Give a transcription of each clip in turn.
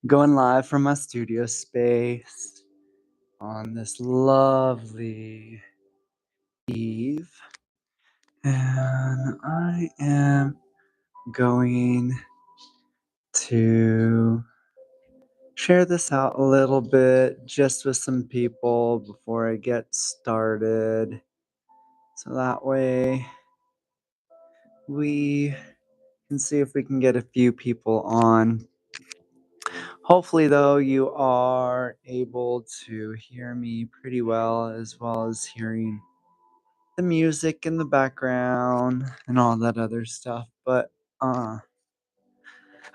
Going live from my studio space on this lovely eve. And I am going to share this out a little bit just with some people before I get started. So that way we can see if we can get a few people on. Hopefully, though, you are able to hear me pretty well as hearing the music in the background and all that other stuff. But uh,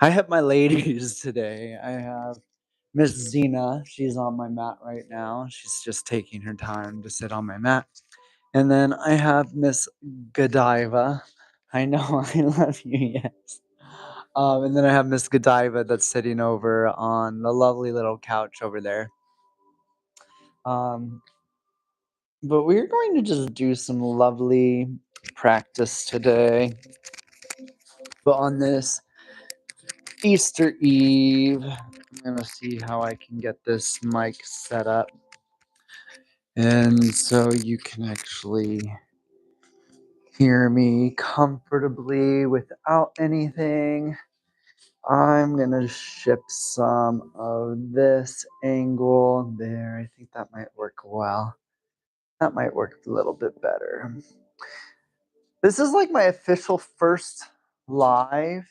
I have my ladies today. I have Miss Zena. She's on my mat right now. She's just taking her time to sit on my mat. And then I have Miss Godiva. I know I love you, yes. And then I have Miss Godiva that's sitting over on the lovely little couch over there. Um, but we're going to just do some lovely practice today. But on this Easter Eve, I'm going to see how I can get this mic set up. And so you can actually hear me comfortably without anything. I'm going to shift some of this angle there. I think that might work well. That might work a little bit better. This is like my official first live.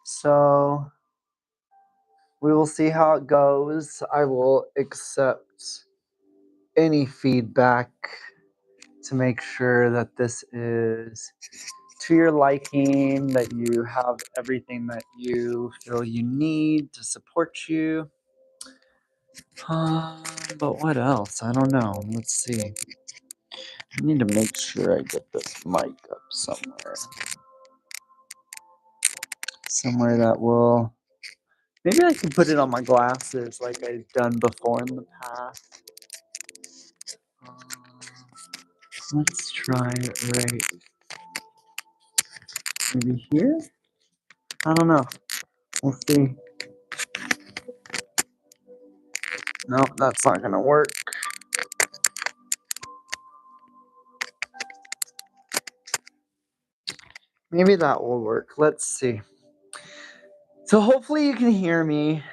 So we will see how it goes. I will accept any feedback to make sure that this is to your liking, that you have everything that you feel you need to support you. But what else? I don't know. Let's see. I need to make sure I get this mic up somewhere. Somewhere that will. Maybe I can put it on my glasses like I've done before in the past. Let's try it right. Maybe here? I don't know. We'll see. No, that's not going to work. Maybe that will work. Let's see. So hopefully you can hear me.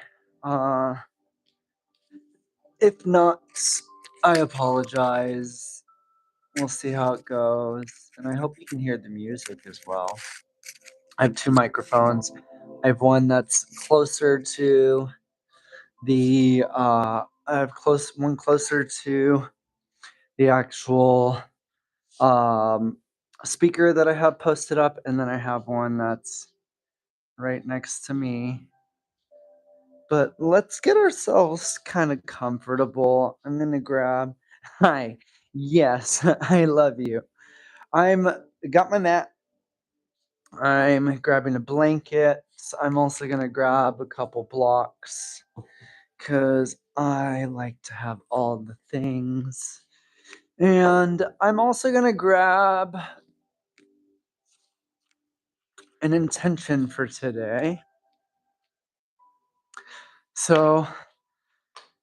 If not, I apologize. We'll see how it goes. And I hope you can hear the music as well. I have two microphones. I have one that's closer to the one closer to the actual speaker that I have posted up, and then I have one that's right next to me. But let's get ourselves kind of comfortable. I'm gonna grab. Hi, yes, I love you. I'm got my mat. I'm grabbing a blanket. I'm also gonna grab a couple blocks because I like to have all the things. And I'm also gonna grab an intention for today. So,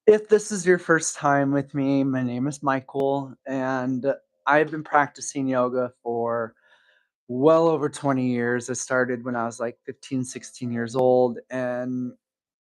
if this is your first time with me, my name is Michael, and I've been practicing yoga for well over 20 years. I started when I was like 15, 16 years old, and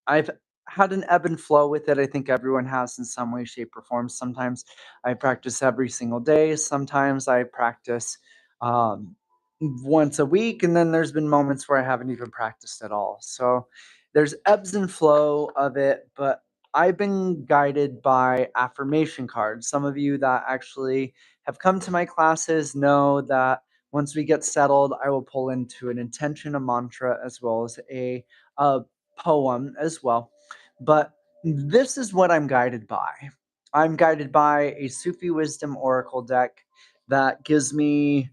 I've had an ebb and flow with it. I think everyone has in some way, shape, or form. Sometimes I practice every single day, sometimes I practice um, once a week, and then there's been moments where I haven't even practiced at all. So there's ebbs and flow of it, but I've been guided by affirmation cards. Some of you that actually have come to my classes know that once we get settled, I will pull into an intention, a mantra, as well as a poem as well. But this is what I'm guided by. I'm guided by a Sufi Wisdom Oracle deck that gives me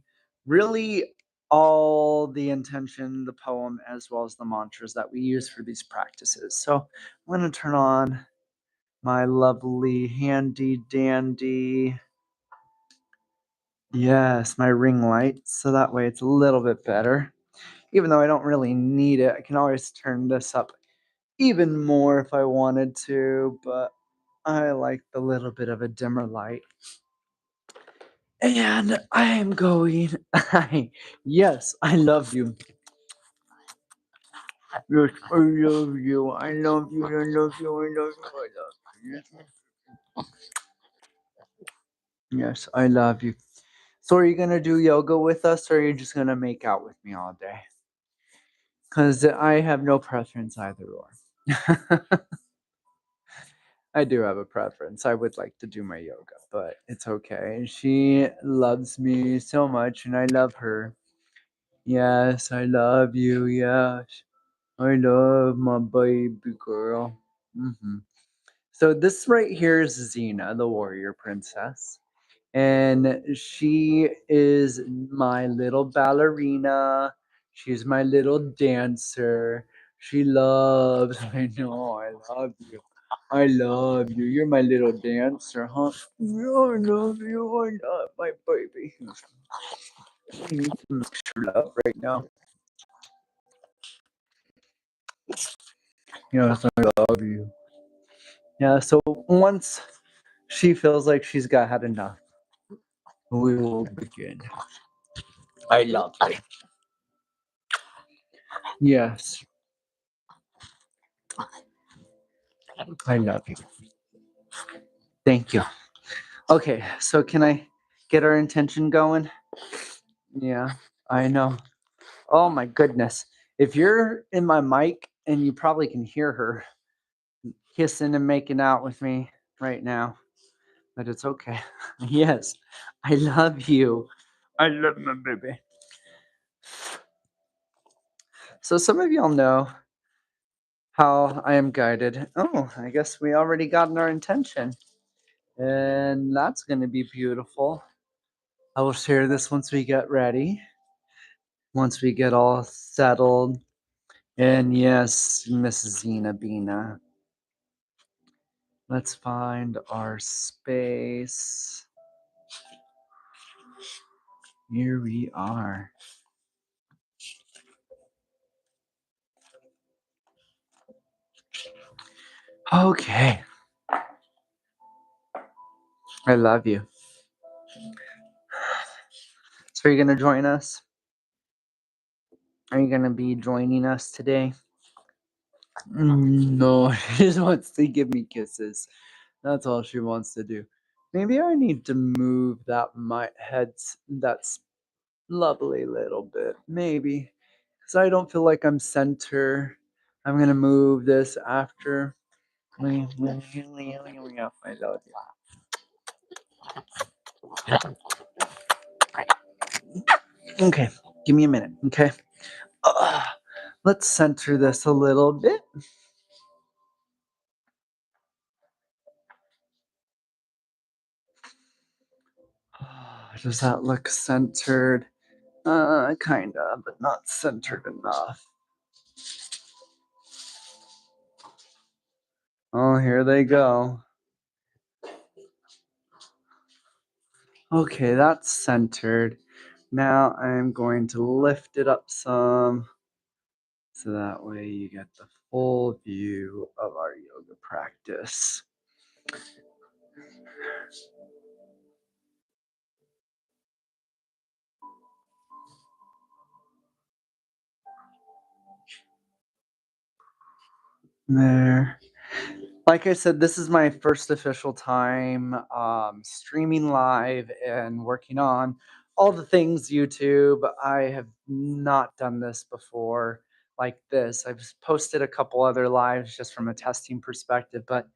really all the intention, the poem, as well as the mantras that we use for these practices. So I'm going to turn on my lovely handy dandy, yes, my ring light, so that way it's a little bit better. Even though I don't really need it, I can always turn this up even more if I wanted to, but I like the little bit of a dimmer light. And I am going. Yes, I love you. Yes, I love you. I love you. I love you. I love you. I love you. Yes, I love you. So, are you gonna do yoga with us, or are you just gonna make out with me all day? Because I have no preference either or. I do have a preference. I would like to do my yoga, but it's okay. She loves me so much, and I love her. Yes, I love you. Yes, I love my baby girl. So this right here is Xena, the warrior princess, and she is my little ballerina. She's my little dancer. She loves. I know. I love you. I love you. You're my little dancer, huh? Yeah, I love you. I love my baby. I need some extra love right now. Yes, I love you. Yeah, so once she feels like she's got had enough, we will begin. I love you. Yes, I love you. Thank you. Okay, so can I get our intention going? Yeah, I know. Oh my goodness. If you're in my mic and you probably can hear her kissing and making out with me right now, but it's okay. Yes, I love you. I love my baby. So, some of y'all know how I am guided. Oh, I guess we already got our intention, and that's going to be beautiful. I will share this once we get ready, once we get all settled. And yes, Mrs. Zena Bina, let's find our space. Here we are. Okay. I love you. So, are you going to join us? Are you going to be joining us today? No, she just wants to give me kisses. That's all she wants to do. Maybe I need to move that my head, that's lovely little bit. Maybe. Because I don't feel like I'm center. I'm going to move this after. I love you. Okay, give me a minute, okay? Let's center this a little bit. Does that look centered? Kinda, but not centered enough. Oh, here they go. Okay, that's centered. Now I'm going to lift it up some so that way you get the full view of our yoga practice. There. Like I said, this is my first official time streaming live and working on all the things YouTube. I have not done this before like this. I've posted a couple other lives just from a testing perspective, but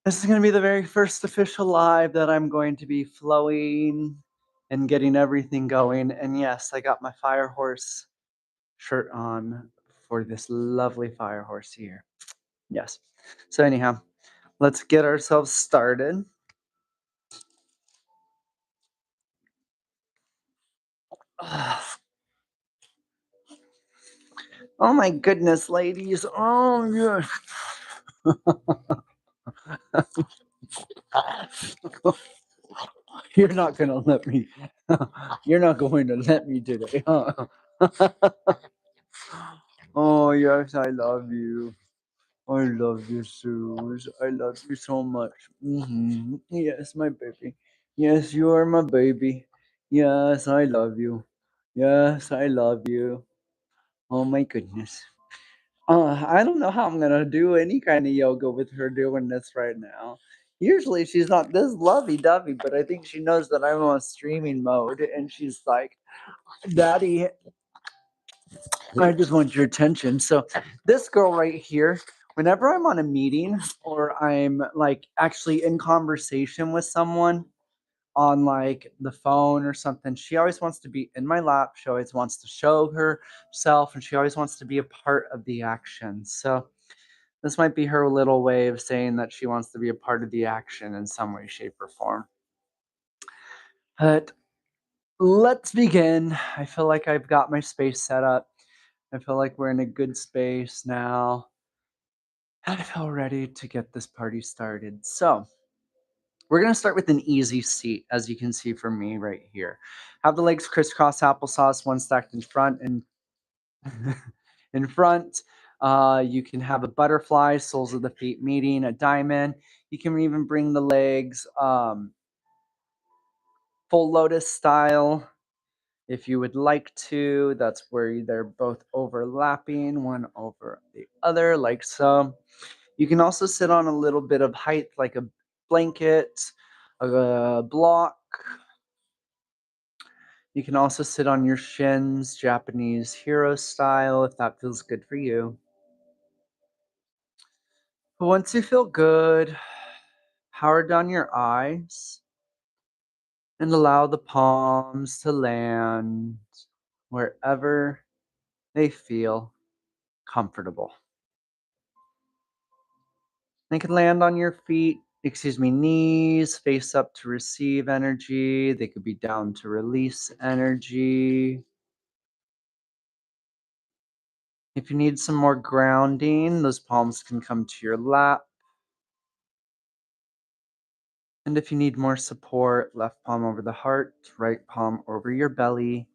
this is going to be the very first official live that I'm going to be flowing and getting everything going. And yes, I got my Fire Horse shirt on for this lovely Fire Horse here. Yes. So, anyhow, let's get ourselves started. Oh my goodness, ladies. Oh, yes. You're not going to let me. You're not going to let me today, huh? Oh, yes, I love you. I love you, Suze. I love you so much. Yes, my baby. Yes, you are my baby. Yes, I love you. Yes, I love you. Oh my goodness. I don't know how I'm gonna do any kind of yoga with her doing this right now. Usually she's not this lovey-dovey, but I think she knows that I'm on streaming mode, and she's like, "Daddy, I just want your attention." So this girl right here, whenever I'm on a meeting or I'm like actually in conversation with someone on like the phone or something, she always wants to be in my lap. She always wants to show herself, and she always wants to be a part of the action. So this might be her little way of saying that she wants to be a part of the action in some way, shape, or form. But let's begin. I feel like I've got my space set up. I feel like we're in a good space now. And I feel ready to get this party started. So, we're going to start with an easy seat, as you can see from me right here. Have the legs crisscross applesauce, one stacked in front and in front. You can have a butterfly, soles of the feet meeting, a diamond. You can even bring the legs full lotus style if you would like to. That's where they're both overlapping, one over the other, like so. You can also sit on a little bit of height, like a blanket, a block. You can also sit on your shins, Japanese hero style, if that feels good for you. But once you feel good, power down your eyes and allow the palms to land wherever they feel comfortable. They can land on your feet, knees face up to receive energy. They could be down to release energy. If you need some more grounding, those palms can come to your lap. And if you need more support, left palm over the heart, right palm over your belly.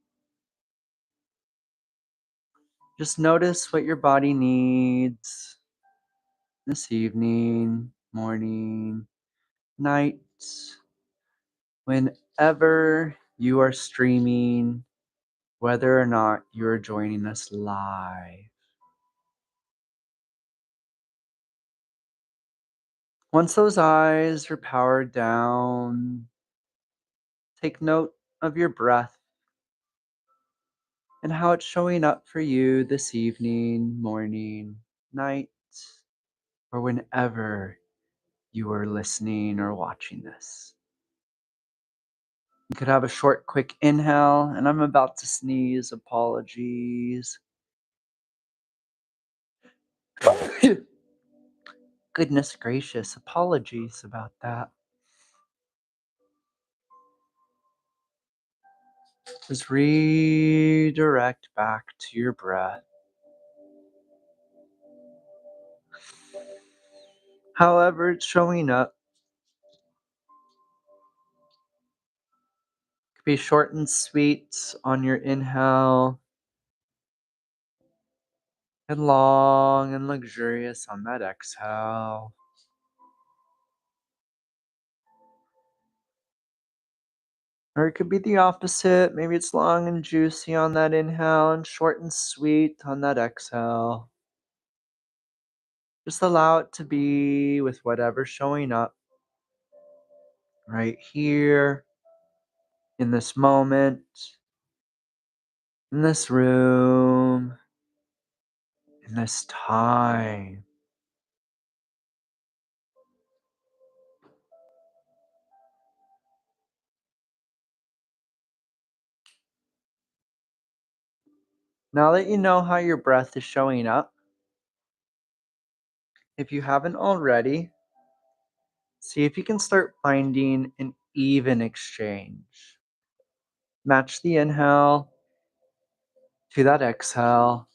Just notice what your body needs this evening, morning, night, whenever you are streaming, whether or not you are joining us live. Once those eyes are powered down, take note of your breath and how it's showing up for you this evening, morning, night, or whenever you are listening or watching this. You could have a short, quick inhale, and I'm about to sneeze. Apologies. Goodness gracious, apologies about that. Just redirect back to your breath. However, it's showing up. Could be short and sweet on your inhale, and long and luxurious on that exhale. Or it could be the opposite. Maybe it's long and juicy on that inhale and short and sweet on that exhale. Just allow it to be with whatever's showing up right here, in this moment, in this room, in this time. Now that you know how your breath is showing up, if you haven't already, see if you can start finding an even exchange. Match the inhale to that exhale.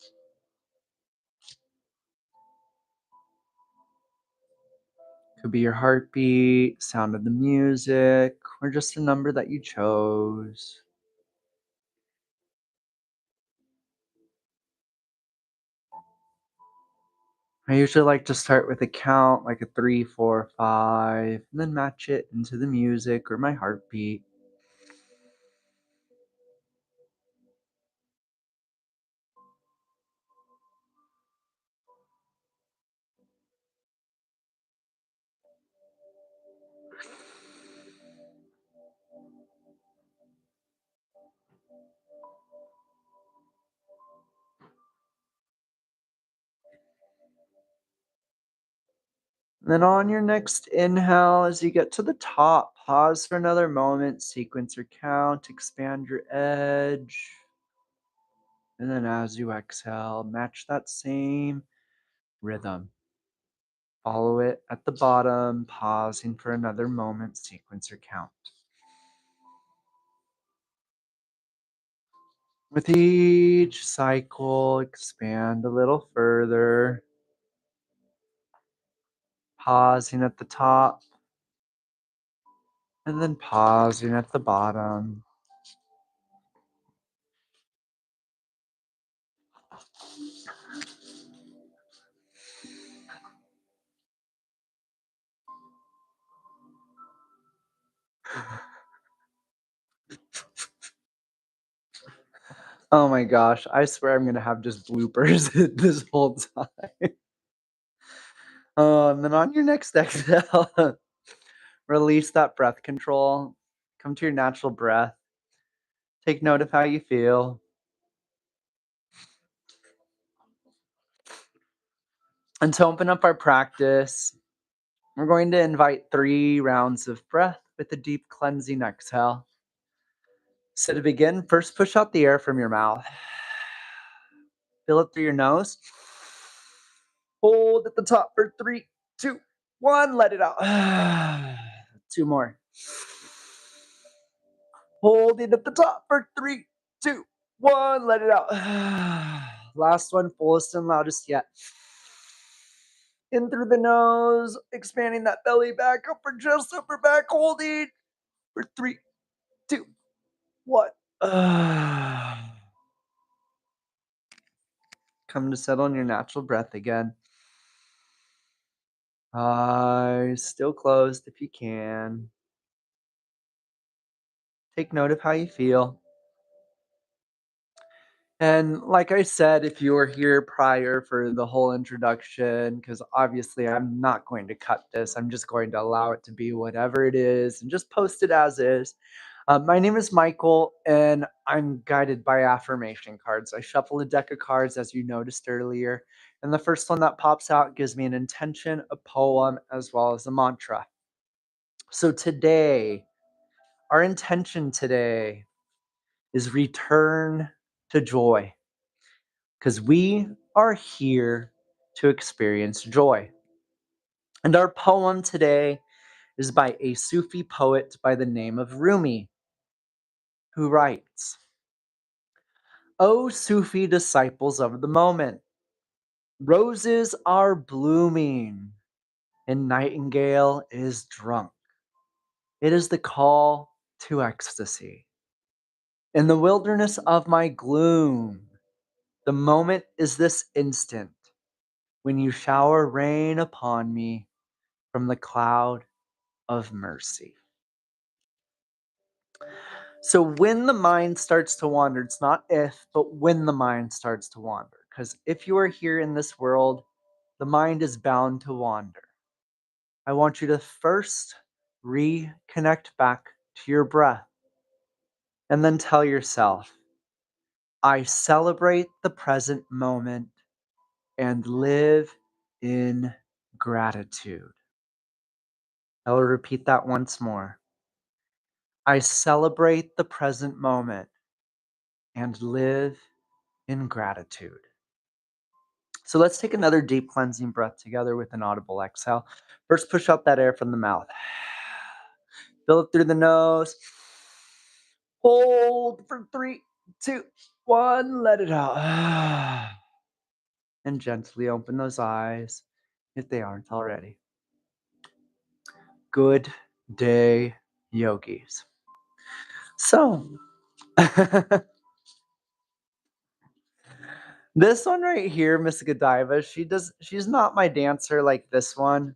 Could be your heartbeat, sound of the music, or just a number that you chose. I usually like to start with a count, like a 3, 4, 5, and then match it into the music or my heartbeat. Then on your next inhale, as you get to the top, pause for another moment, sequence or count, expand your edge. And then as you exhale, match that same rhythm. Follow it at the bottom, pausing for another moment, sequence or count. With each cycle, expand a little further, pausing at the top, and then pausing at the bottom. Oh my gosh, I swear I'm gonna have just bloopers this whole time. And then on your next exhale, release that breath control. Come to your natural breath. Take note of how you feel. And to open up our practice, we're going to invite 3 rounds of breath with a deep cleansing exhale. So to begin, first push out the air from your mouth. Fill it through your nose. Hold at the top for 3, 2, 1. Let it out. 2 more. Hold it at the top for 3, 2, 1. Let it out. Last one, fullest and loudest yet. In through the nose, expanding that belly back, upper chest, upper back, holding for 3, 2, 1. Come to settle in your natural breath again. Eyes still closed if you can. Take note of how you feel. And like I said, if you were here prior for the whole introduction, because obviously I'm not going to cut this, I'm just going to allow it to be whatever it is and just post it as is. My name is Michael, and I'm guided by affirmation cards. I shuffle a deck of cards, as you noticed earlier, and the first one that pops out gives me an intention, a poem, as well as a mantra. So today, our intention today is return to joy, because we are here to experience joy. And our poem today is by a Sufi poet by the name of Rumi, who writes, O Sufi disciples of the moment, roses are blooming, and nightingale is drunk. It is the call to ecstasy. In the wilderness of my gloom, the moment is this instant when you shower rain upon me from the cloud of mercy. So when the mind starts to wander, it's not if, but when the mind starts to wander. Because if you are here in this world, the mind is bound to wander. I want you to first reconnect back to your breath and then tell yourself, I celebrate the present moment and live in gratitude. I will repeat that once more. I celebrate the present moment and live in gratitude. So let's take another deep cleansing breath together with an audible exhale. First, push out that air from the mouth. Fill it through the nose. Hold for 3, 2, 1. Let it out. And gently open those eyes if they aren't already. Good day, yogis. So, This one right here, Miss Godiva, she's not my dancer like this one.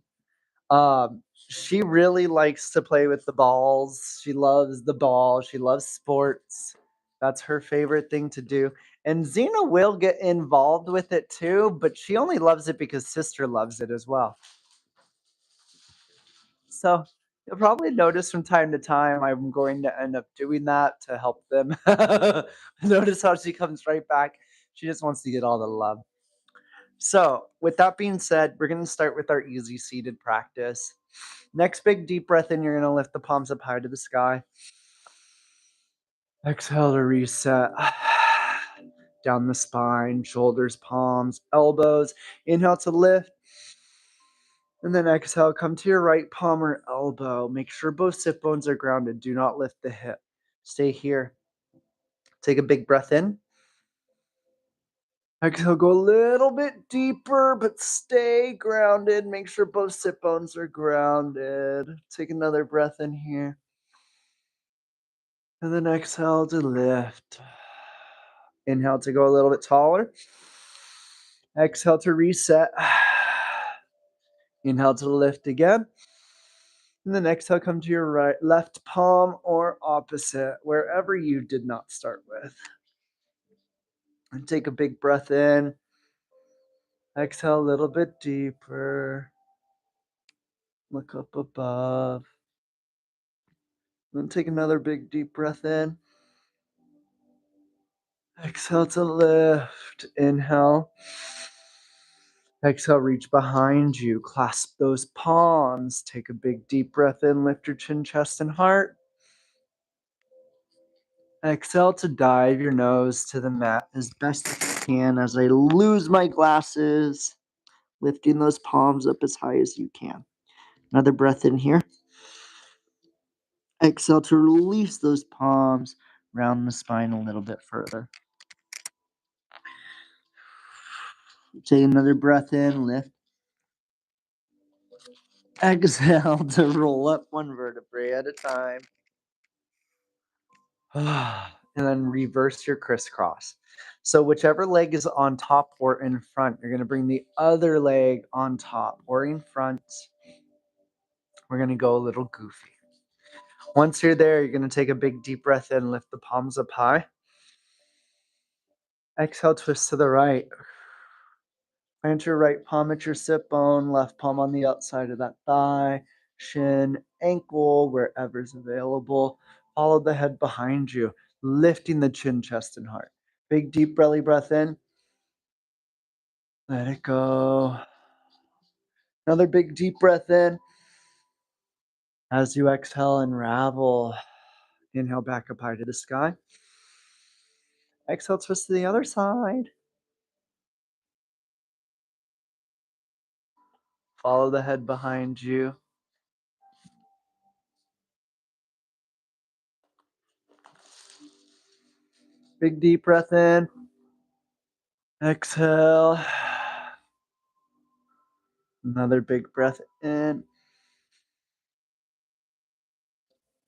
She really likes to play with the balls. She loves the ball. She loves sports. That's her favorite thing to do. And Xena will get involved with it too, but she only loves it because sister loves it as well. So you'll probably notice from time to time I'm going to end up doing that to help them. Notice how she comes right back. She just wants to get all the love. So, with that being said, we're going to start with our easy seated practice. Next big deep breath in, you're going to lift the palms up high to the sky. Exhale to reset. Down the spine, shoulders, palms, elbows. Inhale to lift. And then exhale, come to your right palm or elbow. Make sure both sit bones are grounded. Do not lift the hip. Stay here. Take a big breath in. Exhale, go a little bit deeper, but stay grounded. Make sure both sit bones are grounded. Take another breath in here. And then exhale to lift. Inhale to go a little bit taller. Exhale to reset. Inhale to lift again. And then exhale, come to your right, left palm or opposite, wherever you did not start with. And take a big breath in. Exhale a little bit deeper. Look up above. Then take another big deep breath in. Exhale to lift. Inhale. Exhale, reach behind you. Clasp those palms. Take a big deep breath in. Lift your chin, chest, and heart. Exhale to dive your nose to the mat as best as you can as I lose my glasses. Lifting those palms up as high as you can. Another breath in here. Exhale to release those palms. Round the spine a little bit further. Take another breath in. Lift. Exhale to roll up one vertebrae at a time. And then reverse your crisscross. So whichever leg is on top or in front, you're going to bring the other leg on top or in front. We're going to go a little goofy. Once you're there, you're going to take a big deep breath in, lift the palms up high. Exhale, twist to the right. Plant your right palm at your sit bone, left palm on the outside of that thigh, shin, ankle, wherever's available. Follow the head behind you, lifting the chin, chest, and heart. Big deep belly breath in. Let it go. Another big deep breath in. As you exhale, unravel. Inhale back up high to the sky. Exhale, twist to the other side. Follow the head behind you. Big deep breath in. Exhale. Another big breath in.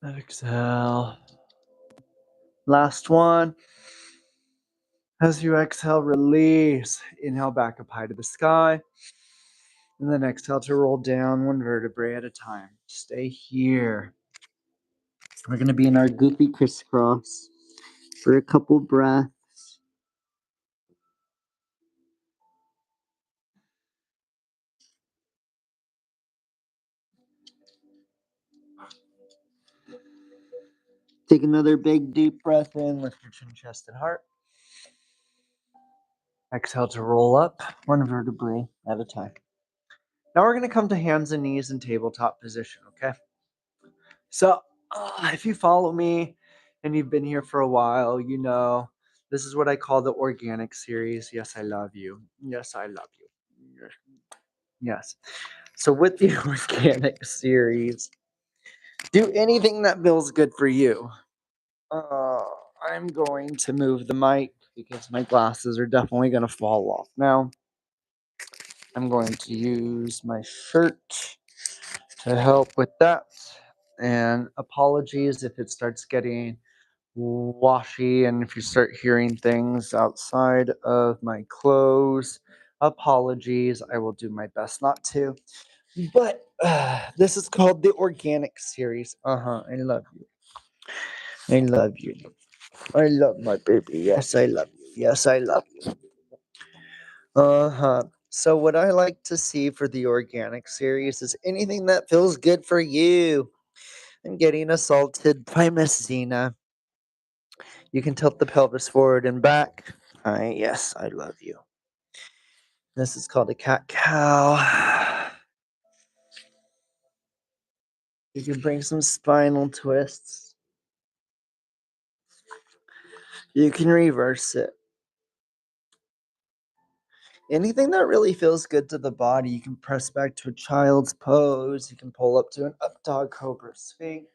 Exhale. Last one. As you exhale, release. Inhale back up high to the sky. And then exhale to roll down one vertebrae at a time. Stay here. We're going to be in our goofy crisscross for a couple breaths. Take another big deep breath in. Lift your chin, chest, and heart. Exhale to roll up one vertebrae at a time. Now we're going to come to hands and knees in tabletop position, okay? So if you follow me and you've been here for a while, you know this is what I call the organic series. Yes, I love you. Yes, I love you. Yes. So with the organic series, do anything that feels good for you. I'm going to move the mic because my glasses are definitely going to fall off now. I'm going to use my shirt to help with that. And apologies if it starts getting washy, and if you start hearing things outside of my clothes, apologies. I will do my best not to. But this is called the organic series. I love you. I love you. I love my baby. Yes, I love you. Yes, I love you. So, what I like to see for the organic series is anything that feels good for you. I'm getting assaulted by Miss Xena. You can tilt the pelvis forward and back. Yes, I love you. This is called a cat cow. You can bring some spinal twists. You can reverse it. Anything that really feels good to the body, you can press back to a child's pose. You can pull up to an up dog cobra sphinx.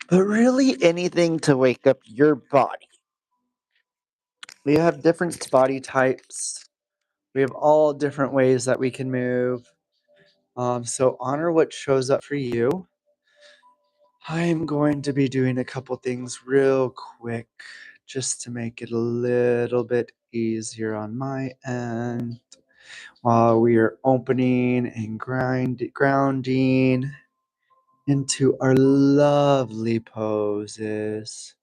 But really anything to wake up your body. We have different body types. We have all different ways that we can move. So honor what shows up for you. I'm going to be doing a couple things real quick just to make it a little bit easier on my end while we are opening and grounding into our lovely poses.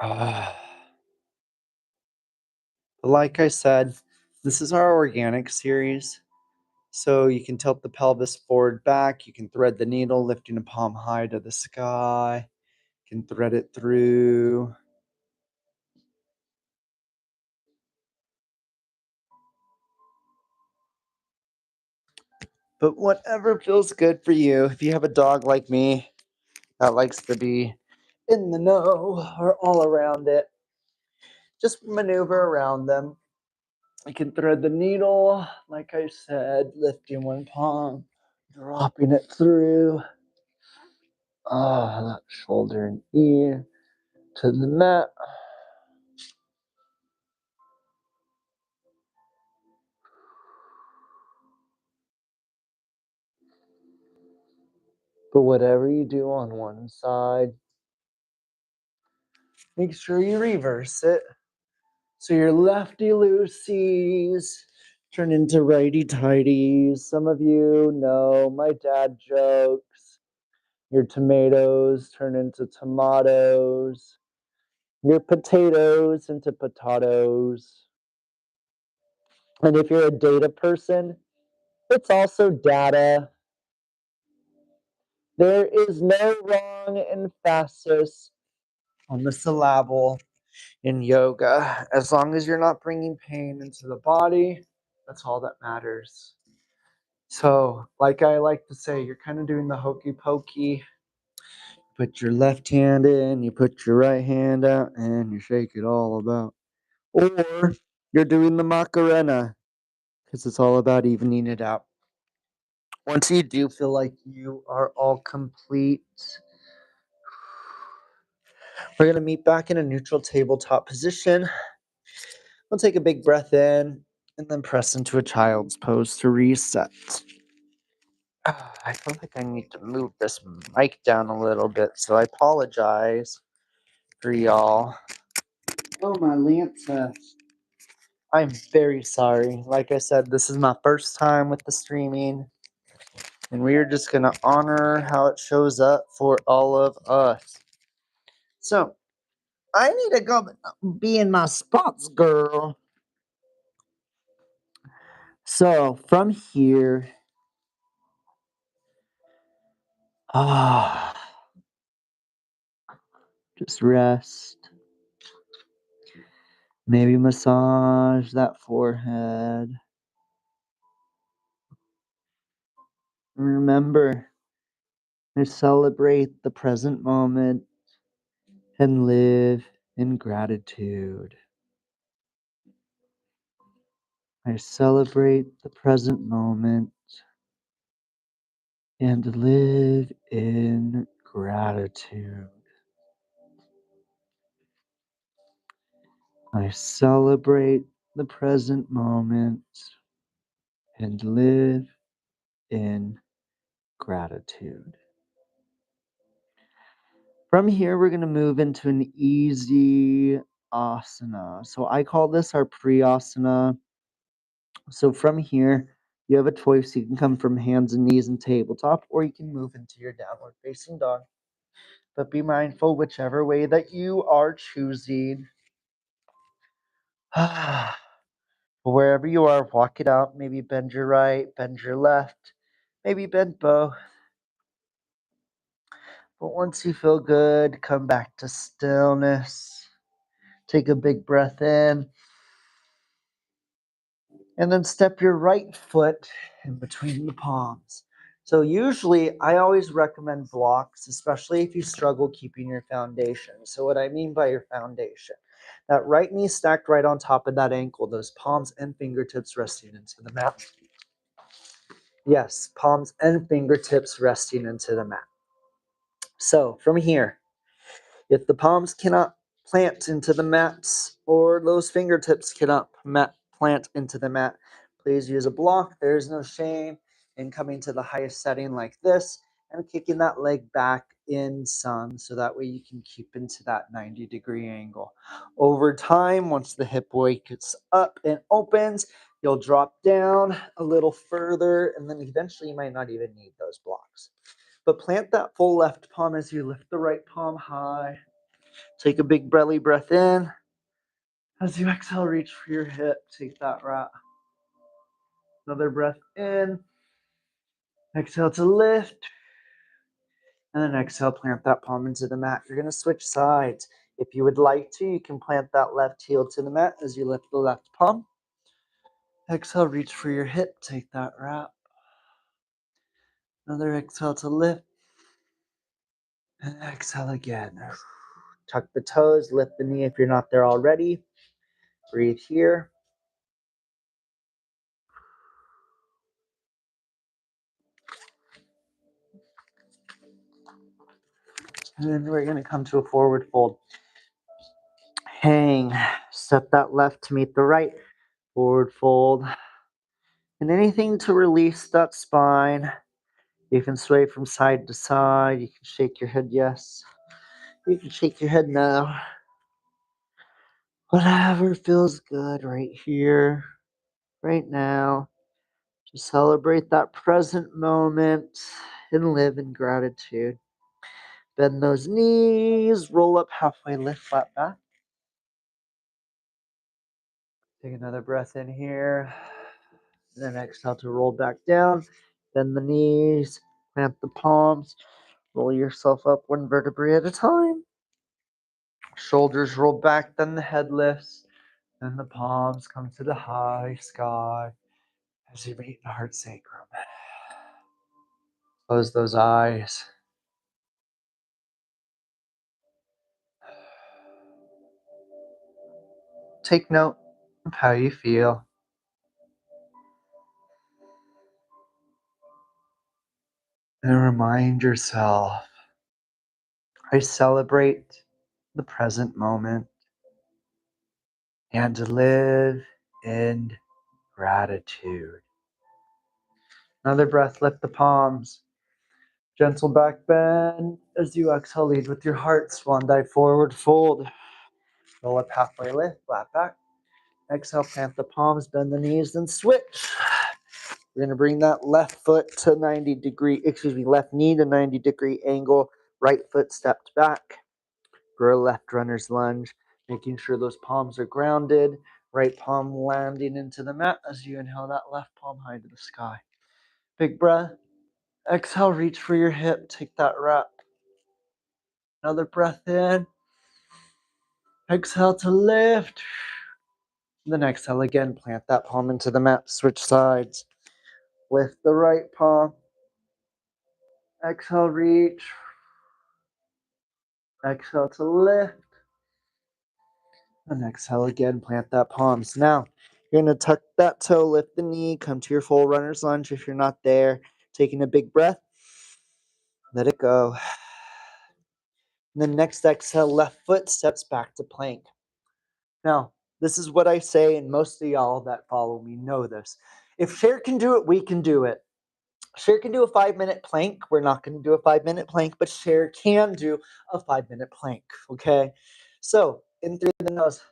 Ah. Like I said, this is our organic series. So you can tilt the pelvis forward back. You can thread the needle, lifting a palm high to the sky. You can thread it through. But whatever feels good for you. If you have a dog like me that likes to be in the know or all around it, just maneuver around them. You can thread the needle, like I said, lifting one palm, dropping it through. That shoulder and ear to the mat. But whatever you do on one side, make sure you reverse it. So your lefty loosies turn into righty tighties. Some of you know my dad jokes. Your tomatoes turn into tomatoes. Your potatoes into potatoes. And if you're a data person, it's also data. There is no wrong emphasis on the syllable in yoga. As long as you're not bringing pain into the body, that's all that matters. So, like I like to say, you're kind of doing the hokey pokey. Put your left hand in, you put your right hand out, and you shake it all about. Or you're doing the Macarena, because it's all about evening it out. Once you do feel like you are all complete, we're going to meet back in a neutral tabletop position. We'll take a big breath in and then press into a child's pose to reset. I feel like I need to move this mic down a little bit, so I apologize for y'all. Oh, my Lanta. I'm very sorry. Like I said, this is my first time with the streaming, and we are just going to honor how it shows up for all of us. So, I need to go be in my spots, girl. So, from here, just rest. Maybe massage that forehead. Remember to celebrate the present moment and live in gratitude. I celebrate the present moment and live in gratitude. I celebrate the present moment and live in gratitude. From here, we're going to move into an easy asana. So I call this our pre-asana. So from here, you have a choice. You can come from hands and knees and tabletop, or you can move into your downward facing dog. But be mindful, whichever way that you are choosing. Wherever you are, walk it out. Maybe bend your right, bend your left, maybe bend both. But once you feel good, come back to stillness. Take a big breath in. And then step your right foot in between the palms. So usually I always recommend blocks, especially if you struggle keeping your foundation. So what I mean by your foundation, that right knee stacked right on top of that ankle, those palms and fingertips resting into the mat. Yes, palms and fingertips resting into the mat. So from here, if the palms cannot plant into the mats or those fingertips cannot plant into the mat, please use a block. There's no shame in coming to the highest setting like this and kicking that leg back in some so that way you can keep into that 90-degree angle. Over time, once the hip wakes up and opens, you'll drop down a little further and then eventually you might not even need those blocks. But plant that full left palm as you lift the right palm high. Take a big belly breath in. As you exhale, reach for your hip. Take that wrap. Another breath in. Exhale to lift. And then exhale, plant that palm into the mat. You're going to switch sides. If you would like to, you can plant that left heel to the mat as you lift the left palm. Exhale, reach for your hip. Take that wrap. Another exhale to lift. And exhale again. Tuck the toes, lift the knee if you're not there already. Breathe here. And then we're going to come to a forward fold. Hang. Step that left to meet the right. Forward fold. And anything to release that spine. You can sway from side to side. You can shake your head yes. You can shake your head no. Whatever feels good right here, right now. Just celebrate that present moment and live in gratitude. Bend those knees, roll up halfway, lift flat back. Take another breath in here. And then exhale to roll back down. Bend the knees, plant the palms, roll yourself up one vertebrae at a time. Shoulders roll back, then the head lifts, then the palms come to the high sky as you meet the heart sacrum. Close those eyes. Take note of how you feel. And remind yourself, I celebrate the present moment and to live in gratitude. Another breath, lift the palms. Gentle back bend as you exhale, lead with your heart. Swan dive forward fold. Roll up halfway lift, flat back. Exhale, plant the palms, bend the knees, then switch. We're going to bring that left foot to left knee to 90-degree angle. Right foot stepped back. For a left runner's lunge, making sure those palms are grounded. Right palm landing into the mat as you inhale that left palm high to the sky. Big breath. Exhale, reach for your hip. Take that wrap. Another breath in. Exhale to lift. Then exhale again. Plant that palm into the mat. Switch sides. Lift the right palm. Exhale, reach. Exhale to lift. And exhale again. Plant that palms. Now, you're going to tuck that toe, lift the knee, come to your full runner's lunge if you're not there. Taking a big breath. Let it go. And then next exhale, left foot steps back to plank. Now, this is what I say, and most of y'all that follow me know this. If Cher can do it, we can do it. Cher can do a 5-minute plank. We're not going to do a 5-minute plank, but Cher can do a 5-minute plank, okay? So, in through the nose,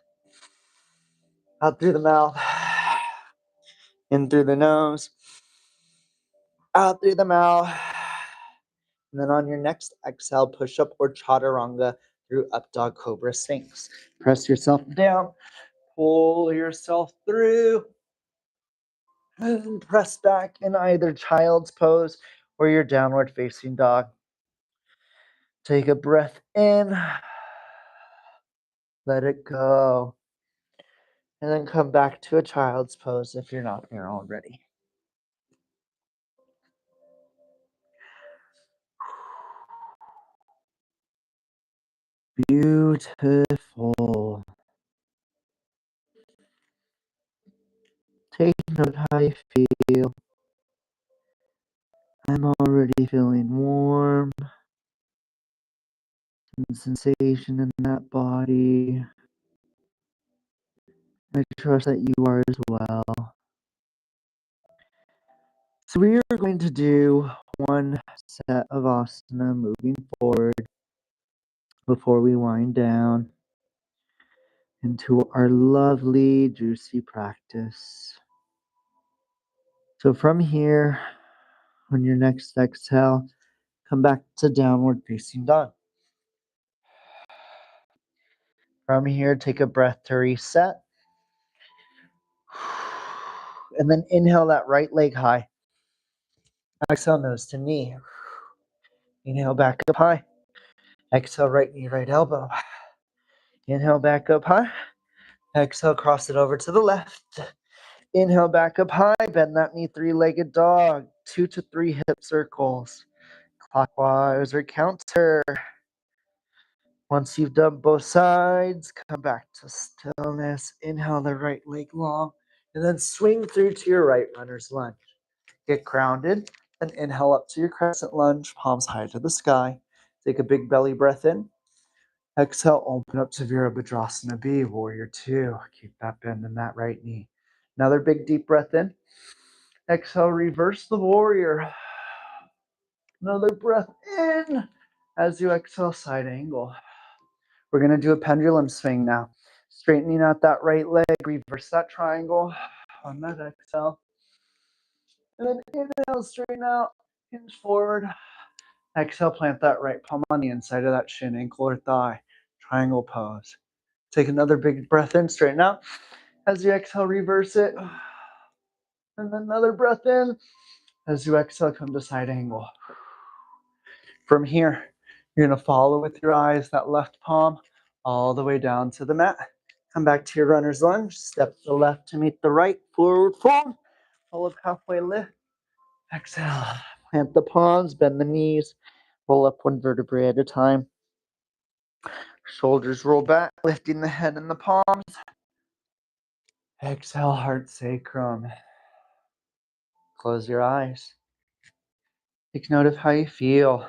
out through the mouth, in through the nose, out through the mouth. And then on your next exhale, push up or chaturanga through up dog cobra sphinx. Press yourself down, pull yourself through, and press back in either child's pose or your downward facing dog. Take a breath in, let it go, and then come back to a child's pose if you're not there already. Beautiful. Take note how you feel. I'm already feeling warm and sensation in that body. I trust that you are as well. So we are going to do one set of asana moving forward before we wind down into our lovely, juicy practice. So from here, on your next exhale, come back to downward facing dog. From here, take a breath to reset. And then inhale that right leg high. Exhale, nose to knee. Inhale, back up high. Exhale, right knee, right elbow. Inhale, back up high. Exhale, cross it over to the left. Inhale, back up high. Bend that knee, three-legged dog. 2 to 3 hip circles. Clockwise or counter. Once you've done both sides, come back to stillness. Inhale the right leg long. And then swing through to your right runner's lunge. Get grounded. And inhale up to your crescent lunge. Palms high to the sky. Take a big belly breath in. Exhale, open up to Virabhadrasana B, Warrior 2. Keep that bend in that right knee. Another big deep breath in. Exhale, reverse the warrior. Another breath in as you exhale, side angle. We're going to do a pendulum swing now. Straightening out that right leg, reverse that triangle on that exhale. And then inhale, straighten out, hinge forward. Exhale, plant that right palm on the inside of that shin, ankle, or thigh. Triangle pose. Take another big breath in, straighten out. As you exhale, reverse it. And then another breath in. As you exhale, come to side angle. From here, you're going to follow with your eyes that left palm all the way down to the mat. Come back to your runner's lunge. Step the left to meet the right. Forward fold. Pull up halfway lift. Exhale. Plant the palms, bend the knees. Roll up one vertebrae at a time. Shoulders roll back, lifting the head and the palms. Exhale, heart sacrum. Close your eyes. Take note of how you feel.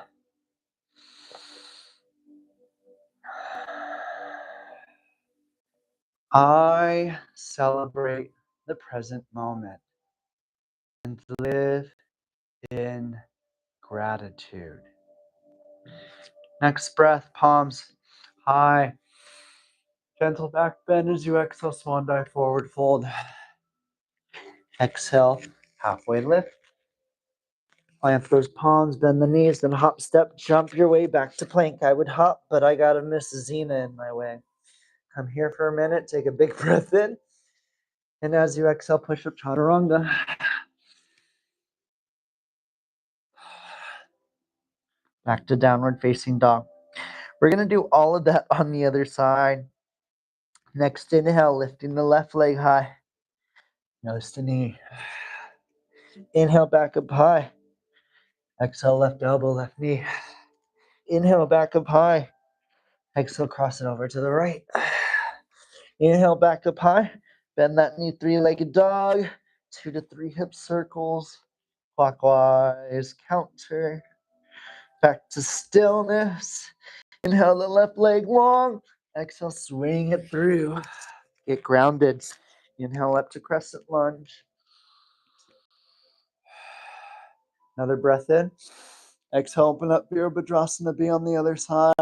I celebrate the present moment and live in gratitude. Next breath, palms high. Gentle back bend as you exhale, swan dive, forward fold. Exhale, halfway lift. Plant those palms, bend the knees, then hop, step, jump your way back to plank. I would hop, but I got a Miss Zena in my way. Come here for a minute, take a big breath in. And as you exhale, push up chaturanga. Back to downward facing dog. We're going to do all of that on the other side. Next inhale, lifting the left leg high. Nose to knee. Inhale, back up high. Exhale, left elbow, left knee. Inhale, back up high. Exhale, cross it over to the right. Inhale, back up high. Bend that knee, three-legged dog. 2 to 3 hip circles. Clockwise, counter. Back to stillness. Inhale the left leg long. Exhale, swing it through. Get grounded. Inhale up to crescent lunge. Another breath in. Exhale, open up Virabhadrasana, be on the other side.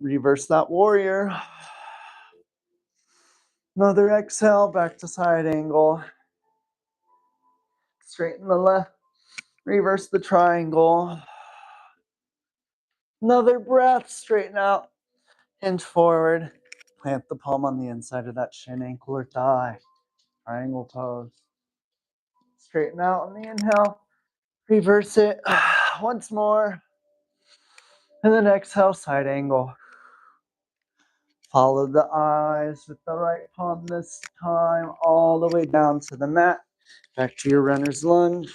Reverse that warrior. Another exhale, back to side angle. Straighten the left. Reverse the triangle. Another breath, straighten out. Hinge forward. Plant the palm on the inside of that shin, ankle, or thigh. Triangle pose. Straighten out on the inhale. Reverse it once more. And then exhale, side angle. Follow the eyes with the right palm this time, all the way down to the mat. Back to your runner's lunge.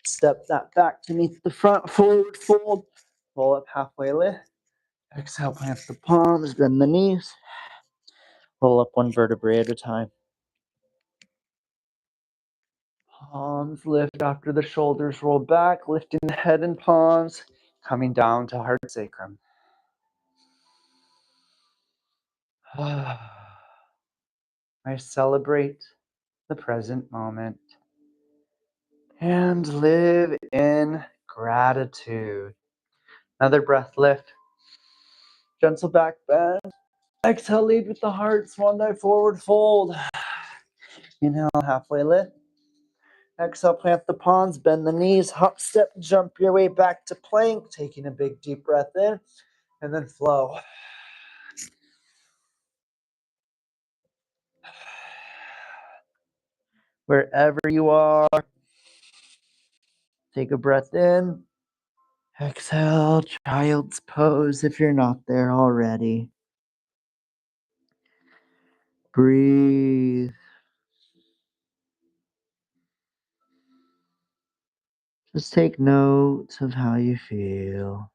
Step that back to meet the front, forward fold. Roll up halfway lift. Exhale, plant the palms, bend the knees. Roll up one vertebrae at a time. Palms lift after the shoulders roll back, lifting the head and palms, coming down to heart sacrum. I celebrate the present moment and live in gratitude. Another breath lift. Gentle back bend. Exhale, lead with the heart, swan dive forward fold. Inhale, halfway lift. Exhale, plant the palms, bend the knees, hop, step, jump your way back to plank, taking a big deep breath in, and then flow. Wherever you are, take a breath in. Exhale, child's pose if you're not there already. Breathe. Just take note of how you feel.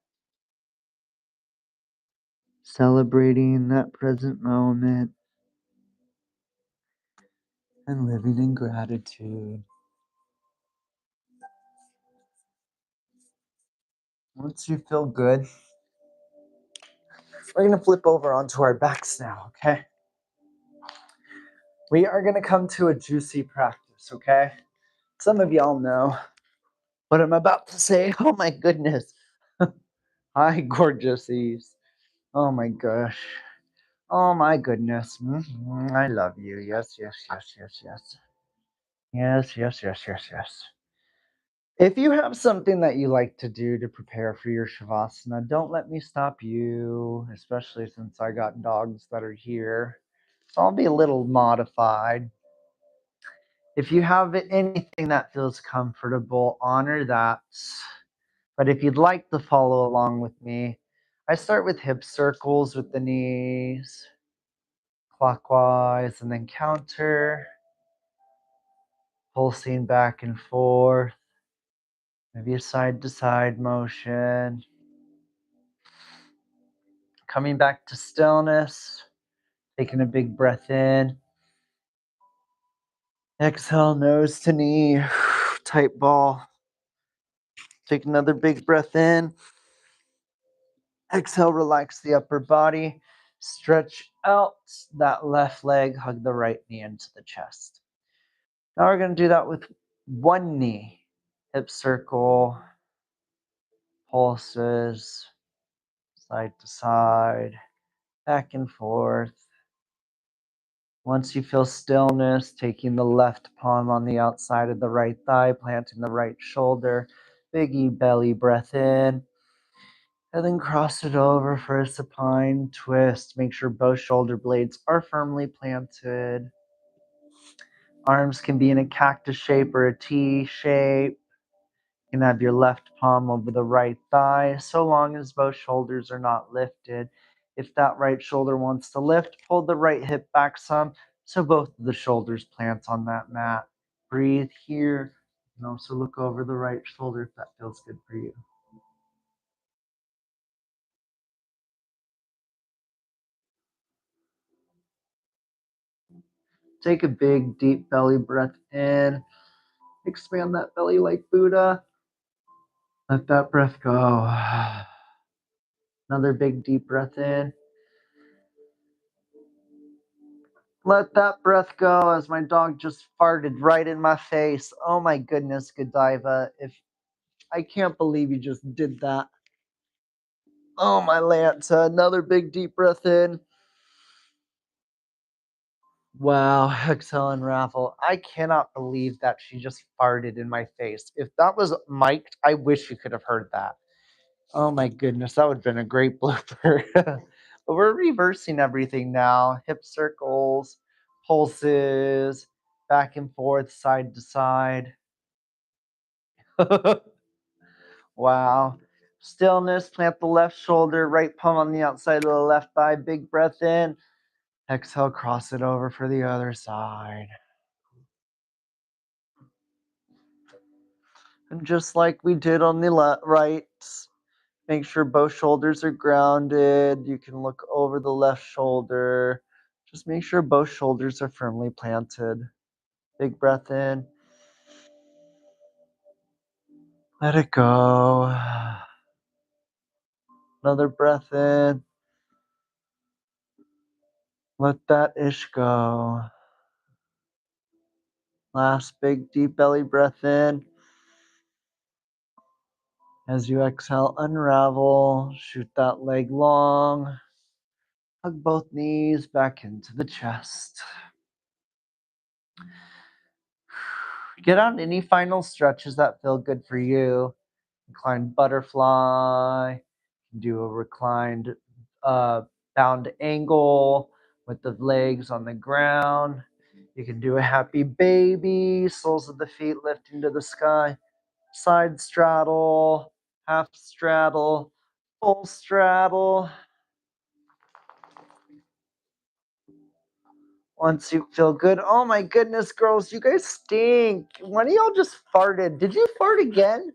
Celebrating that present moment and living in gratitude. Once you feel good, we're going to flip over onto our backs now, okay? We are going to come to a juicy practice, okay? Some of y'all know what I'm about to say. Oh my goodness. Hi, gorgeousies. Oh my gosh. Oh my goodness. I love you. Yes, yes, yes, yes, yes. Yes, yes, yes, yes, yes. If you have something that you like to do to prepare for your Shavasana, don't let me stop you, especially since I got dogs that are here. So I'll be a little modified. If you have anything that feels comfortable, honor that. But if you'd like to follow along with me, I start with hip circles with the knees, clockwise, and then counter, pulsing back and forth, maybe a side to side motion. Coming back to stillness, taking a big breath in. Exhale, nose to knee, tight ball. Take another big breath in. Exhale, relax the upper body. Stretch out that left leg, hug the right knee into the chest. Now we're going to do that with one knee. Hip circle, pulses, side to side, back and forth. Once you feel stillness, taking the left palm on the outside of the right thigh, planting the right shoulder, biggie belly breath in, and then cross it over for a supine twist. Make sure both shoulder blades are firmly planted. Arms can be in a cactus shape or a T shape. You can have your left palm over the right thigh, so long as both shoulders are not lifted. If that right shoulder wants to lift, pull the right hip back some, so both of the shoulders plant on that mat. Breathe here, and also look over the right shoulder if that feels good for you. Take a big, deep belly breath in. Expand that belly like Buddha. Let that breath go. Another big, deep breath in. Let that breath go as my dog just farted right in my face. Oh my goodness, Godiva. If I can't believe you just did that. Oh my Lanta. Another big deep breath in. Wow, exhale and raffle. I cannot believe that she just farted in my face. If that was mic'd, I wish you could have heard that. Oh my goodness, that would have been a great blooper. But we're reversing everything now. Hip circles, pulses, back and forth, side to side. Wow. Stillness, plant the left shoulder, right palm on the outside of the left thigh. Big breath in. Exhale, cross it over for the other side. And just like we did on the right, make sure both shoulders are grounded. You can look over the left shoulder. Just make sure both shoulders are firmly planted. Big breath in. Let it go. Another breath in. Let that ish go. Last big deep belly breath in. As you exhale, unravel. Shoot that leg long. Hug both knees back into the chest. Get on any final stretches that feel good for you. Reclined butterfly. Do a reclined bound angle with the legs on the ground. You can do a happy baby, soles of the feet lifting to the sky. Side straddle, half straddle, full straddle. Once you feel good. Oh my goodness, girls, you guys stink. One of y'all just farted. Did you fart again?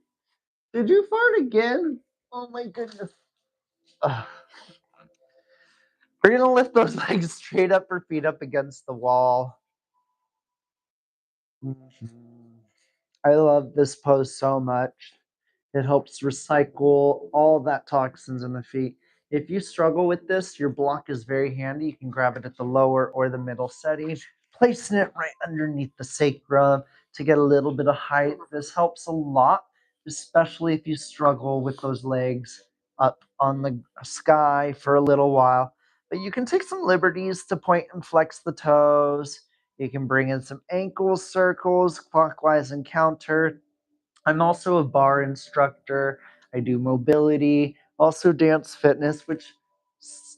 Did you fart again? Oh my goodness. Ugh. We're gonna lift those legs straight up or feet up against the wall. Mhm. I love this pose so much. It helps recycle all that toxins in the feet. If you struggle with this, your block is very handy. You can grab it at the lower or the middle setting, placing it right underneath the sacrum to get a little bit of height. This helps a lot, especially if you struggle with those legs up on the sky for a little while. But you can take some liberties to point and flex the toes. You can bring in some ankle circles, clockwise and counter. I'm also a bar instructor. I do mobility, also dance fitness, which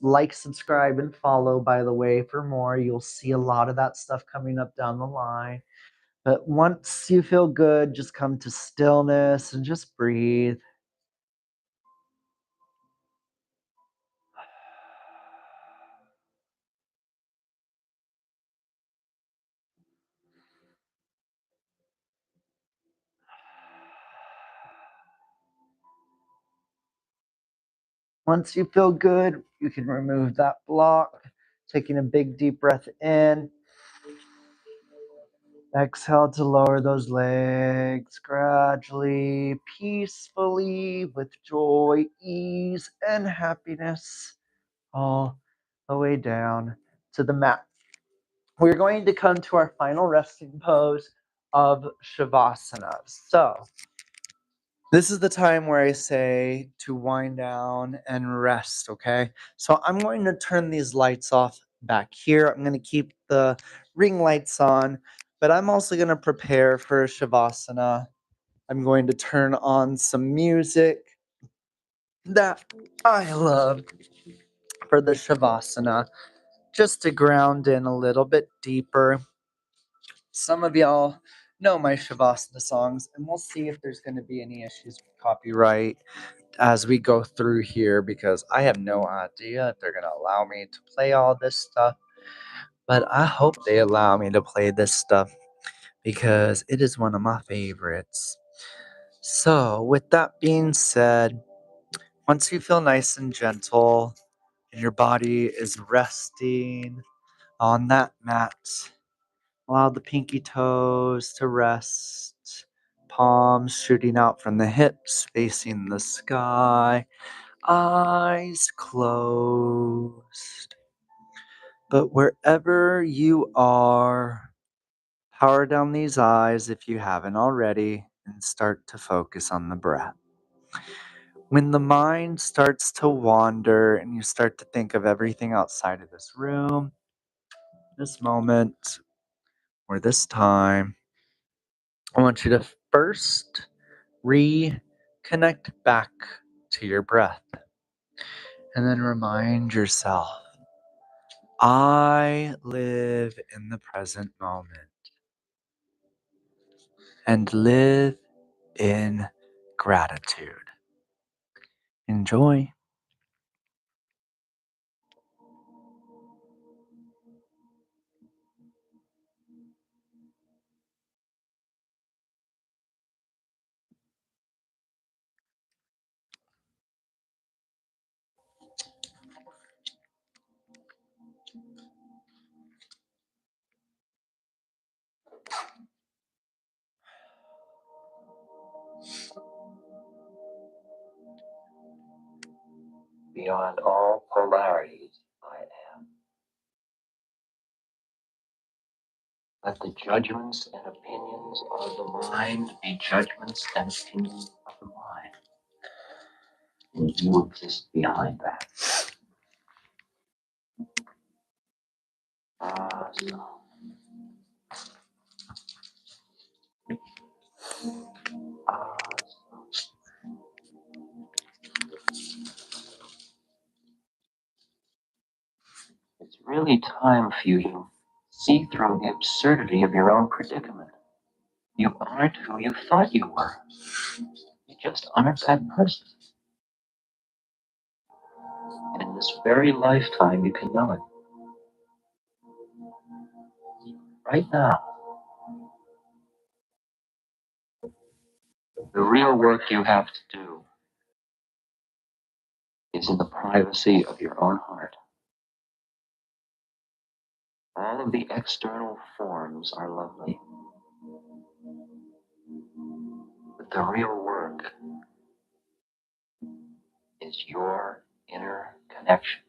like, subscribe, and follow, by the way, for more. You'll see a lot of that stuff coming up down the line. But once you feel good, just come to stillness and just breathe. Once you feel good, you can remove that block, taking a big deep breath in. Exhale to lower those legs gradually, peacefully, with joy, ease, and happiness, all the way down to the mat. We're going to come to our final resting pose of Shavasana. So, this is the time where I say to wind down and rest, okay? So I'm going to turn these lights off back here. I'm going to keep the ring lights on, but I'm also going to prepare for Shavasana. I'm going to turn on some music that I love for the Shavasana, just to ground in a little bit deeper. Some of y'all know my Shavasana songs, and we'll see if there's going to be any issues with copyright as we go through here, because I have no idea if they're going to allow me to play all this stuff. But I hope they allow me to play this stuff because it is one of my favorites. So, with that being said, once you feel nice and gentle and your body is resting on that mat, allow the pinky toes to rest, palms shooting out from the hips, facing the sky. Eyes closed. But wherever you are, power down these eyes if you haven't already and start to focus on the breath. When the mind starts to wander and you start to think of everything outside of this room, this moment, or this time, I want you to first reconnect back to your breath and then remind yourself, I live in the present moment and live in gratitude. Enjoy. Beyond all polarities, I am. Let the judgments and opinions of the mind be judgments and opinions of the mind. And you exist behind that. So. So. It's really time for you to see through the absurdity of your own predicament. You aren't who you thought you were. You just aren't that person. And in this very lifetime, you can know it. Right now. The real work you have to do is in the privacy of your own heart. All of the external forms are lovely. But the real work is your inner connection.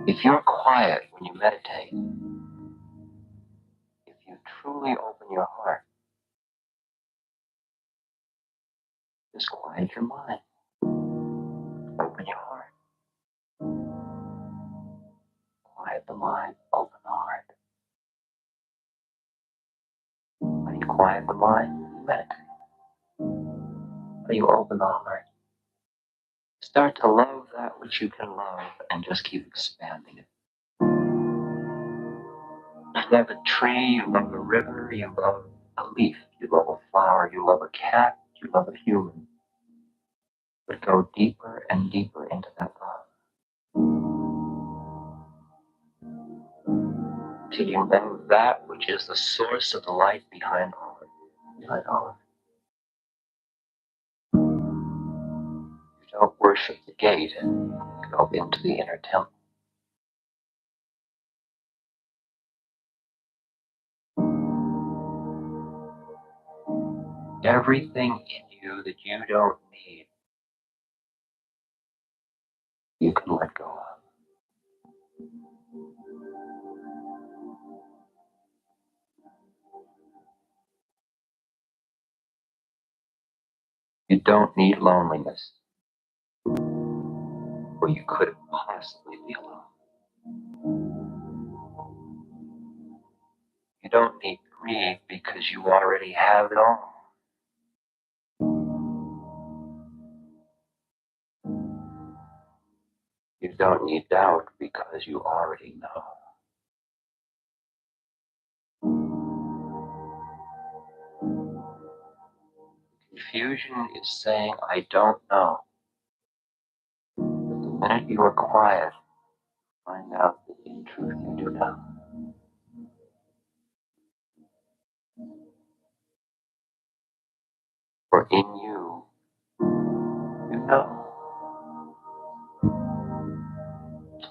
If you're quiet when you meditate, if you truly open your heart, just quiet your mind. Open your heart. Quiet the mind. Open the heart. When you quiet the mind, you meditate. When you open the heart, start to love that which you can love and just keep expanding it. You love a tree, you love a river, you love a leaf, you love a flower, you love a cat, you love a human. But go deeper and deeper into that love. Till you know that which is the source of the light behind all of it. Behind all of it. You don't worship the gate and go into the inner temple. Everything in you that you don't need, you can let go of. You don't need loneliness, or you couldn't possibly be alone. You don't need greed because you already have it all. You don't need doubt because you already know. Confusion is saying, I don't know. But the minute you are quiet, find out that in truth you do know. For in you, you know.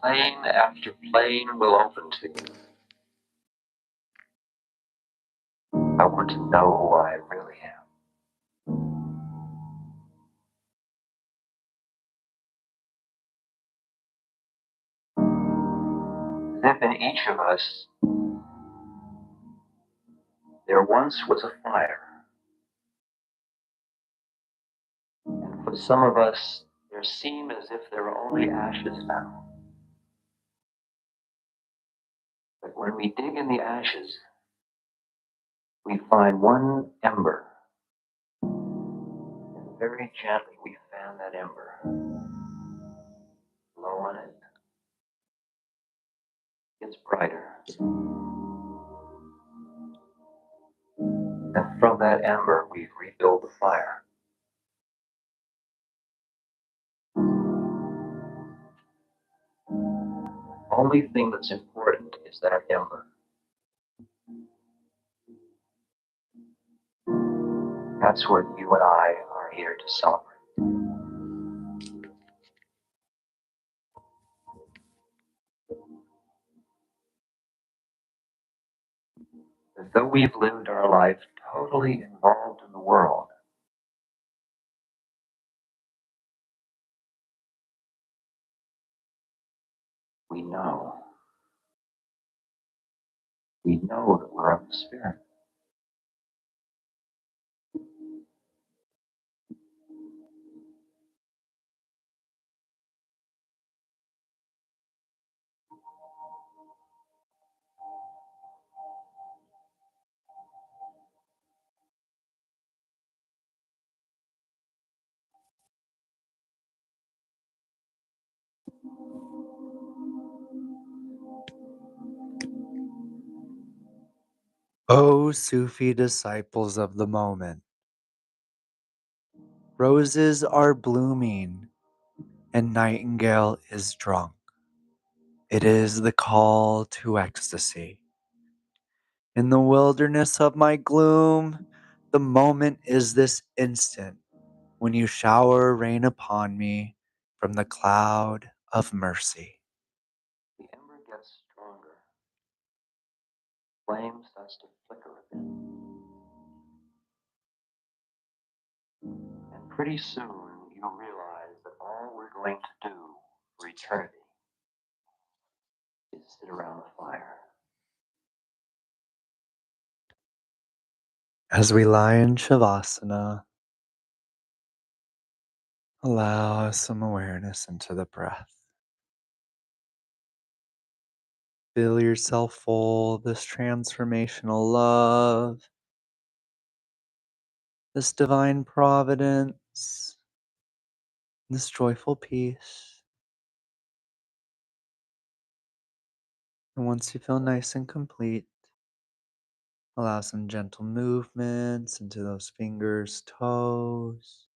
Plane after plane will open to you. I want to know who I really am. As if in each of us, there once was a fire. And for some of us, there seem as if there are only ashes now. But when we dig in the ashes, we find one ember. And very gently we fan that ember. Blow on it. It gets brighter. And from that ember, we rebuild the fire. Only thing that's important is that ember. That's what you and I are here to celebrate. That though we've lived our life totally involved in the world, we know. We know that we're of the Spirit. O Sufi disciples of the moment, roses are blooming and nightingale is drunk. It is the call to ecstasy. In the wilderness of my gloom, the moment is this instant when you shower rain upon me from the cloud of mercy. The ember gets stronger. Flame starts to flicker a bit. And pretty soon you'll realize that all we're going to do for eternity is sit around the fire. As we lie in Shavasana, allow some awareness into the breath. Feel yourself full of this transformational love, this divine providence, this joyful peace. And once you feel nice and complete, allow some gentle movements into those fingers, toes,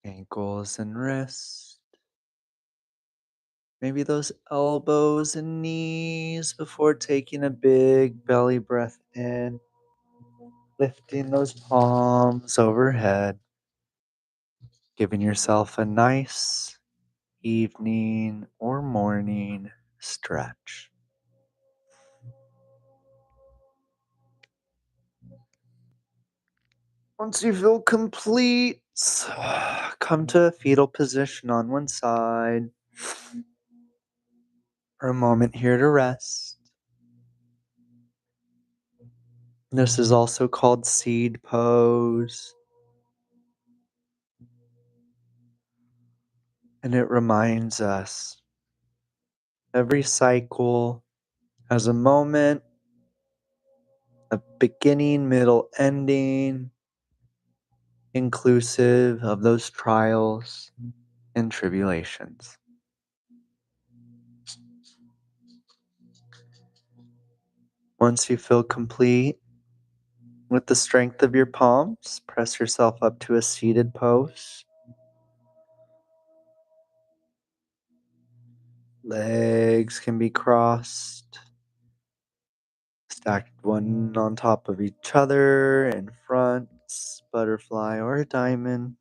ankles, and wrists. Maybe those elbows and knees before taking a big belly breath in. Lifting those palms overhead, giving yourself a nice evening or morning stretch. Once you feel complete, come to a fetal position on one side for a moment here to rest. This is also called seed pose. And it reminds us every cycle has a moment, a beginning, middle, ending, inclusive of those trials and tribulations. Once you feel complete, With the strength of your palms, press yourself up to a seated pose. Legs can be crossed, stacked one on top of each other in front, butterfly or a diamond.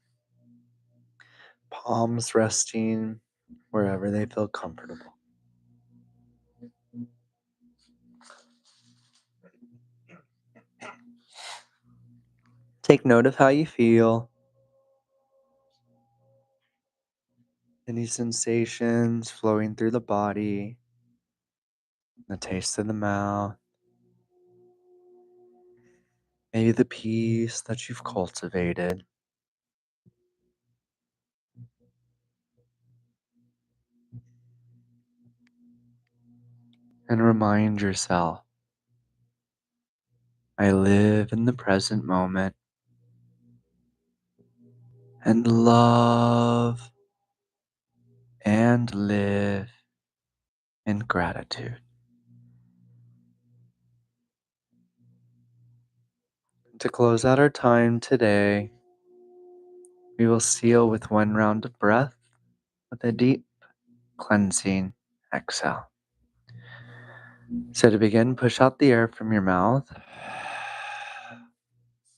Palms resting wherever they feel comfortable. Take note of how you feel. Any sensations flowing through the body, the taste in the mouth, maybe the peace that you've cultivated. And remind yourself, I live in the present moment and love and live in gratitude. To close out our time today, we will seal with one round of breath with a deep cleansing exhale. So to begin, push out the air from your mouth.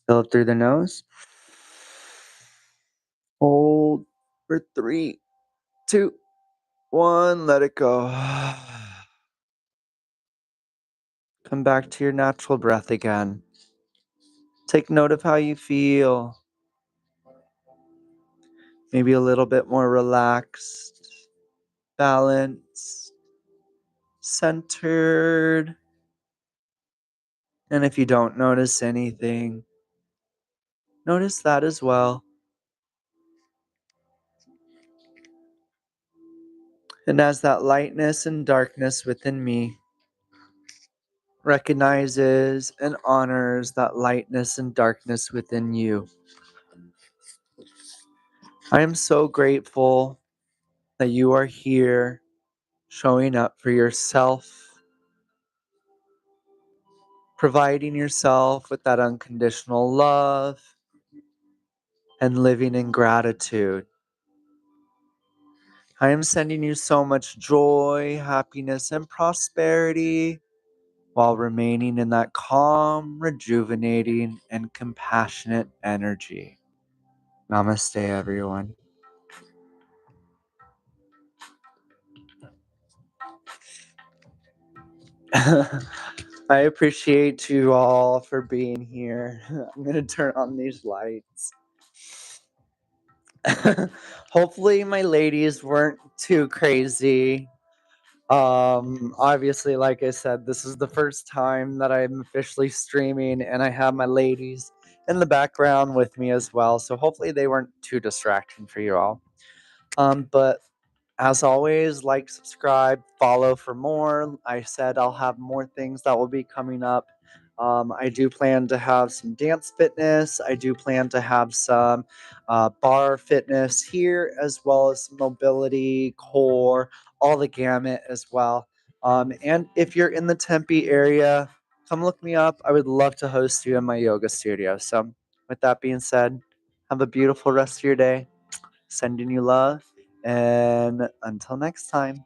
Fill it through the nose. Hold for 3, 2, 1. Let it go. Come back to your natural breath again. Take note of how you feel. Maybe a little bit more relaxed, balanced, centered. And if you don't notice anything, notice that as well. And as that lightness and darkness within me recognizes and honors that lightness and darkness within you, I am so grateful that you are here showing up for yourself, providing yourself with that unconditional love, and living in gratitude. I am sending you so much joy, happiness, and prosperity while remaining in that calm, rejuvenating, and compassionate energy. Namaste, everyone. I appreciate you all for being here. I'm going to turn on these lights. Hopefully my ladies weren't too crazy. Obviously, like I said, this is the first time that I'm officially streaming, and I have my ladies in the background with me as well, so hopefully they weren't too distracting for you all. But as always, like, subscribe, follow for more. I said I'll have more things that will be coming up. I do plan to have some dance fitness. I do plan to have some bar fitness here, as well as some mobility, core, all the gamut as well. And if you're in the Tempe area, come look me up. I would love to host you in my yoga studio. So, with that being said, have a beautiful rest of your day. Sending you love. And until next time.